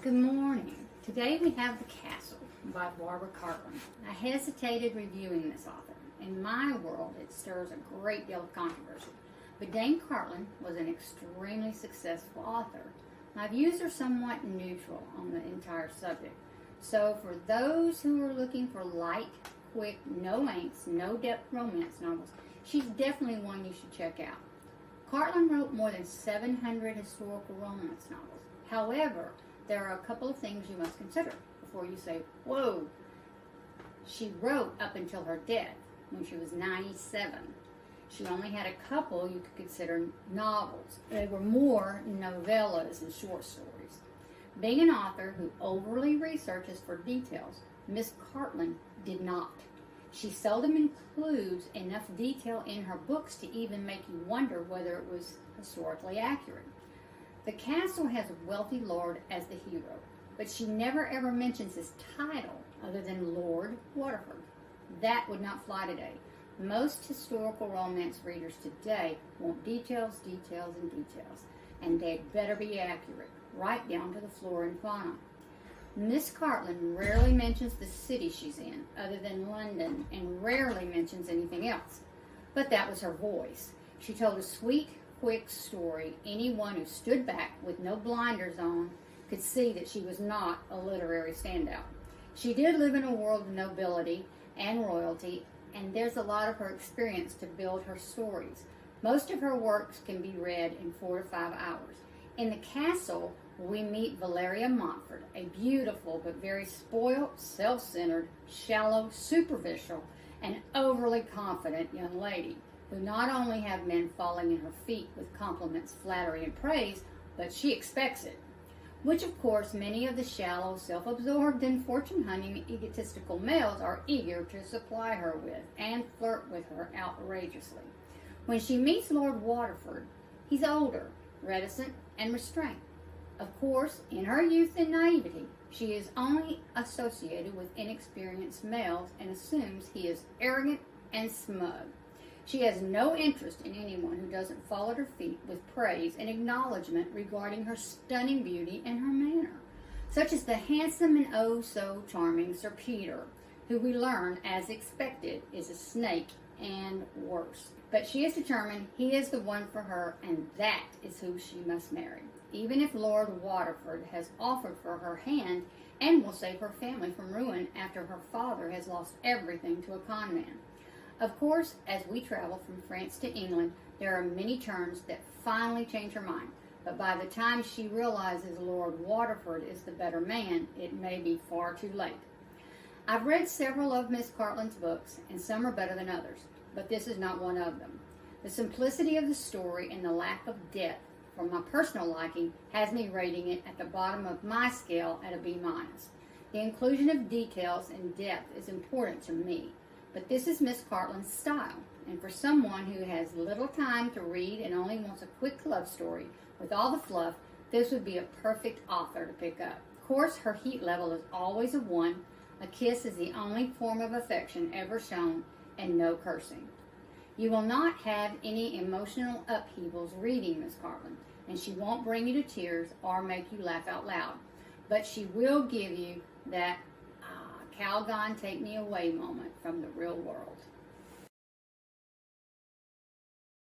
Good morning. Today we have The Castle by Barbara Cartland. I hesitated reviewing this author. In my world, it stirs a great deal of controversy. But Dame Cartland was an extremely successful author. My views are somewhat neutral on the entire subject. So for those who are looking for light, quick, no angst, no depth romance novels, she's definitely one you should check out. Cartland wrote more than 700 historical romance novels. However, there are a couple of things you must consider before you say, whoa. She wrote up until her death when she was 97. She only had a couple you could consider novels. They were more novellas and short stories. Being an author who overly researches for details, Miss Cartland did not. She seldom includes enough detail in her books to even make you wonder whether it was historically accurate. The Castle has a wealthy lord as the hero, but she never ever mentions his title other than Lord Waterford. That would not fly today. Most historical romance readers today want details, details, and details, and they'd better be accurate, right down to the flora and fauna. Miss Cartland rarely mentions the city she's in, other than London, and rarely mentions anything else. But that was her voice. She told a sweet, quick story. Anyone who stood back with no blinders on could see that she was not a literary standout. She did live in a world of nobility and royalty, and there's a lot of her experience to build her stories. Most of her works can be read in 4 to 5 hours. In The Castle, we meet Valeria Montfort, a beautiful but very spoiled, self-centered, shallow, superficial, and overly confident young lady who not only have men falling at her feet with compliments, flattery, and praise, but she expects it. Which, of course, many of the shallow, self-absorbed, and fortune-hunting egotistical males are eager to supply her with and flirt with her outrageously. When she meets Lord Waterford, he's older, reticent, and restrained. Of course, in her youth and naivety, she is only associated with inexperienced males and assumes he is arrogant and smug. She has no interest in anyone who doesn't fall at her feet with praise and acknowledgement regarding her stunning beauty and her manner, such as the handsome and oh so charming Sir Peter, who we learn, as expected, is a snake and worse. But she is determined he is the one for her, and that is who she must marry, even if Lord Waterford has offered for her hand and will save her family from ruin after her father has lost everything to a con man. Of course, as we travel from France to England, there are many turns that finally change her mind. But by the time she realizes Lord Waterford is the better man, it may be far too late. I've read several of Miss Cartland's books, and some are better than others, but this is not one of them. The simplicity of the story and the lack of depth, for my personal liking, has me rating it at the bottom of my scale at a B-. The inclusion of details and depth is important to me. But this is Miss Cartland's style, and for someone who has little time to read and only wants a quick love story with all the fluff, this would be a perfect author to pick up. Of course, her heat level is always a 1. A kiss is the only form of affection ever shown, and no cursing. You will not have any emotional upheavals reading Miss Cartland, and she won't bring you to tears or make you laugh out loud. But she will give you that Calgon take me away moment from the real world.